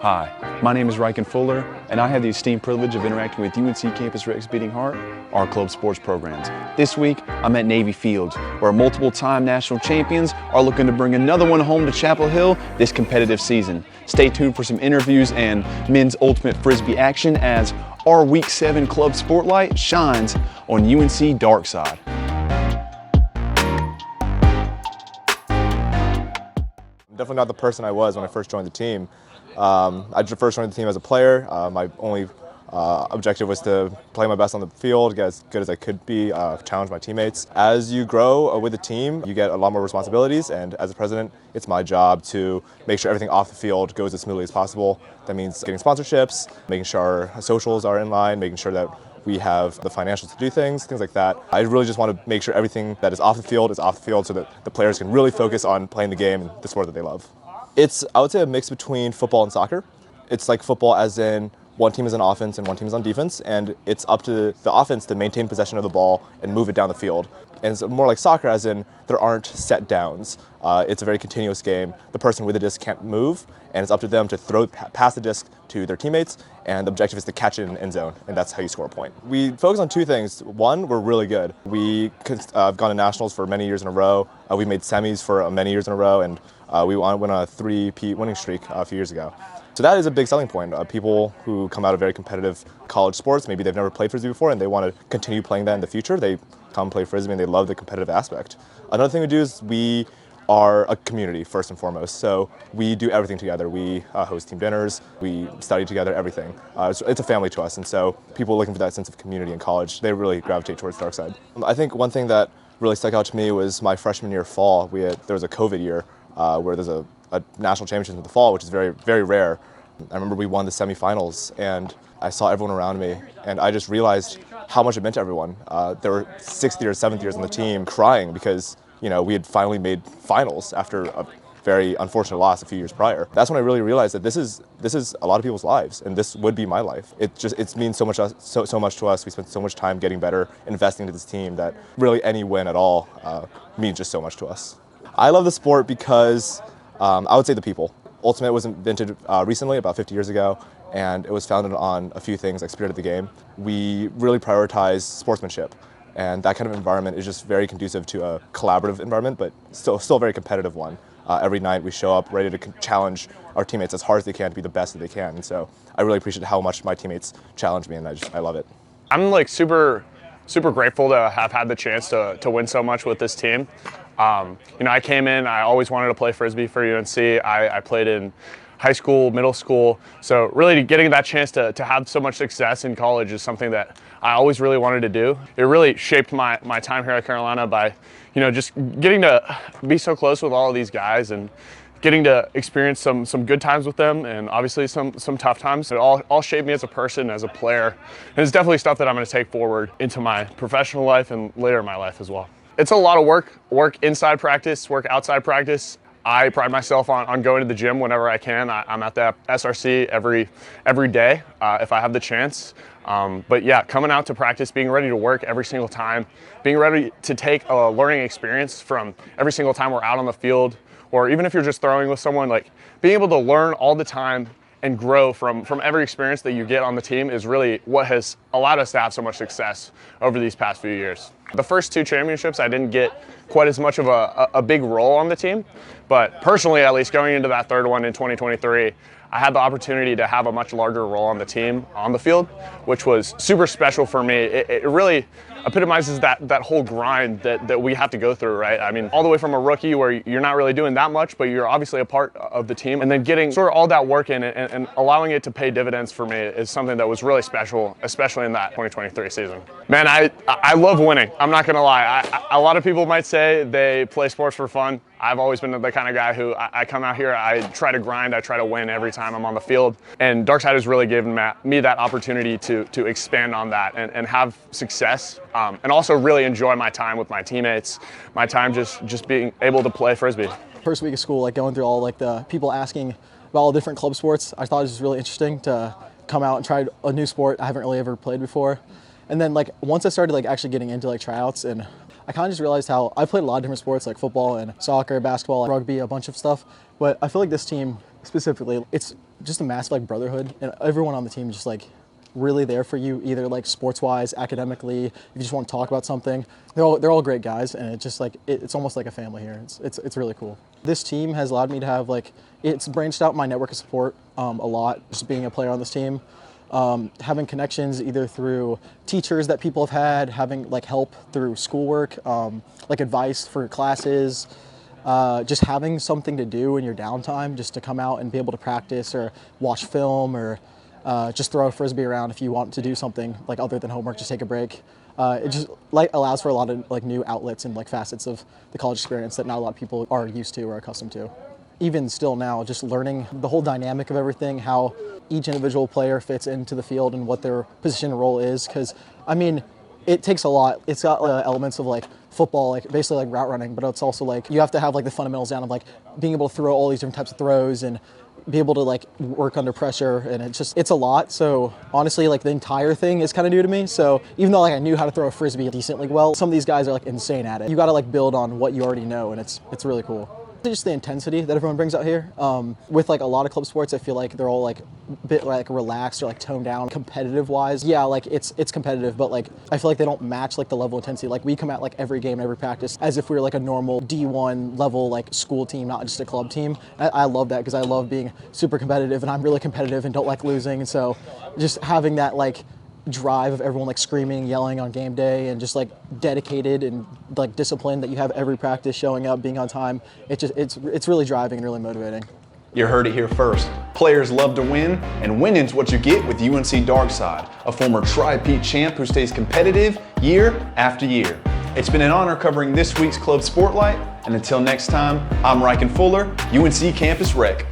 Hi, my name is Rykin Fuller, and I have the esteemed privilege of interacting with UNC Campus Rex Beating Heart, our club sports programs. This week, I'm at Navy Fields, where multiple-time national champions are looking to bring another one home to Chapel Hill this competitive season. Stay tuned for some interviews and men's ultimate frisbee action as our Week 7 club Sportlight shines on UNC Darkside. I'm definitely not the person I was when I first joined the team. I first joined the team as a player. My only objective was to play my best on the field, get as good as I could be, challenge my teammates. As you grow with the team, you get a lot more responsibilities, and as a president, it's my job to make sure everything off the field goes as smoothly as possible. That means getting sponsorships, making sure our socials are in line, making sure that we have the financials to do things like that. I really just want to make sure everything that is off the field is off the field so that the players can really focus on playing the game and the sport that they love. It's, I would say, a mix between football and soccer. It's like football as in one team is on offense and one team is on defense, and it's up to the offense to maintain possession of the ball and move it down the field. And it's more like soccer as in there aren't set downs. It's a very continuous game. The person with the disc can't move, and it's up to them to pass the disc to their teammates, and the objective is to catch it in the end zone, and that's how you score a point. We focus on two things. One, we're really good. We have gone to nationals for many years in a row. We made semis for many years in a row, and we went on a 3-peat winning streak a few years ago. So that is a big selling point. People who come out of very competitive college sports, maybe they've never played Frisbee before and they want to continue playing that in the future, they come play Frisbee and they love the competitive aspect. Another thing we do is we are a community first and foremost. So we do everything together. We host team dinners, we study together, everything. It's a family to us, and so people looking for that sense of community in college, they really gravitate towards Darkside. I think one thing that really stuck out to me was my freshman year fall. There was a COVID year where there's a national championship in the fall, which is very, very rare. I remember we won the semifinals, and I saw everyone around me, and I just realized how much it meant to everyone. There were 6th years, 7th years on the team crying because we had finally made finals after a very unfortunate loss a few years prior. That's when I really realized that this is a lot of people's lives, and this would be my life. It means so much to us. We spent so much time getting better, investing into this team, that really any win at all means just so much to us. I love the sport because I would say the people. Ultimate was invented recently, about 50 years ago, and it was founded on a few things like spirit of the game. We really prioritize sportsmanship, and that kind of environment is just very conducive to a collaborative environment, but still a very competitive one. Every night we show up ready to challenge our teammates as hard as they can to be the best that they can, and so I really appreciate how much my teammates challenge me, and I love it. I'm like super grateful to have had the chance to win so much with this team. I came in, I always wanted to play Frisbee for UNC. I played in high school, middle school. So really getting that chance to have so much success in college is something that I always really wanted to do. It really shaped my time here at Carolina by, just getting to be so close with all of these guys and getting to experience some good times with them, and obviously some tough times. It all shaped me as a person, as a player. And it's definitely stuff that I'm going to take forward into my professional life and later in my life as well. It's a lot of work inside practice, work outside practice. I pride myself on going to the gym whenever I can. I'm at the SRC every day if I have the chance. But yeah, coming out to practice, being ready to work every single time, being ready to take a learning experience from every single time we're out on the field, or even if you're just throwing with someone, like being able to learn all the time and grow from every experience that you get on the team is really what has allowed us to have so much success over these past few years. The first 2 championships, I didn't get quite as much of a big role on the team, but personally, at least going into that 3rd one in 2023, I had the opportunity to have a much larger role on the team, on the field, which was super special for me. It really epitomizes that whole grind that we have to go through, right? I mean, all the way from a rookie where you're not really doing that much, but you're obviously a part of the team, and then getting sort of all that work in and allowing it to pay dividends for me is something that was really special, especially in that 2023 season. Man, I love winning. I'm not gonna lie. A lot of people might say they play sports for fun. I've always been the kind of guy who I come out here, I try to grind, I try to win every time I'm on the field. And Darkside has really given me that opportunity to expand on that and have success, and also really enjoy my time with my teammates, my time just being able to play Frisbee. First week of school, like going through all like the people asking about all the different club sports, I thought it was really interesting to come out and try a new sport I haven't really ever played before. And then like once I started like actually getting into like tryouts, and I kind of just realized how I played a lot of different sports like football and soccer, basketball, rugby, a bunch of stuff. But I feel like this team specifically, it's just a massive like brotherhood, and everyone on the team just like really there for you, either like sports-wise, academically, if you just want to talk about something. They're all great guys, and it's just like it's almost like a family here. It's really cool. This team has allowed me to have like, it's branched out my network of support a lot, just being a player on this team. Having connections either through teachers that people have had, having like help through schoolwork, like advice for classes, just having something to do in your downtime, just to come out and be able to practice or watch film or just throw a frisbee around if you want to do something like other than homework, just take a break. It just like allows for a lot of like new outlets and like facets of the college experience that not a lot of people are used to or accustomed to. Even still now, just learning the whole dynamic of everything, how each individual player fits into the field and what their position and role is. Because, I mean, it takes a lot. It's got elements of like football, like basically like route running, but it's also like you have to have like the fundamentals down of like being able to throw all these different types of throws and be able to like work under pressure, and it's a lot. So honestly, like the entire thing is kind of new to me. So even though like I knew how to throw a frisbee decently well, some of these guys are like insane at it. You got to like build on what you already know, and it's really cool. Just the intensity that everyone brings out here. With like a lot of club sports, I feel like they're all like a bit like relaxed or like toned down competitive wise. Yeah, like it's competitive, but like I feel like they don't match like the level of intensity. Like we come out like every game and every practice as if we were like a normal D1 level like school team, not just a club team. I love that because I love being super competitive, and I'm really competitive and don't like losing. And so just having that like drive of everyone like screaming, yelling on game day, and just like dedicated and like disciplined that you have every practice, showing up, being on time. It's really driving and really motivating. You heard it here first. Players love to win, and winning's what you get with UNC Darkside, a former tri-peat champ who stays competitive year after year. It's been an honor covering this week's Club Sportlight, and until next time, I'm Rykin Fuller, UNC Campus Rec.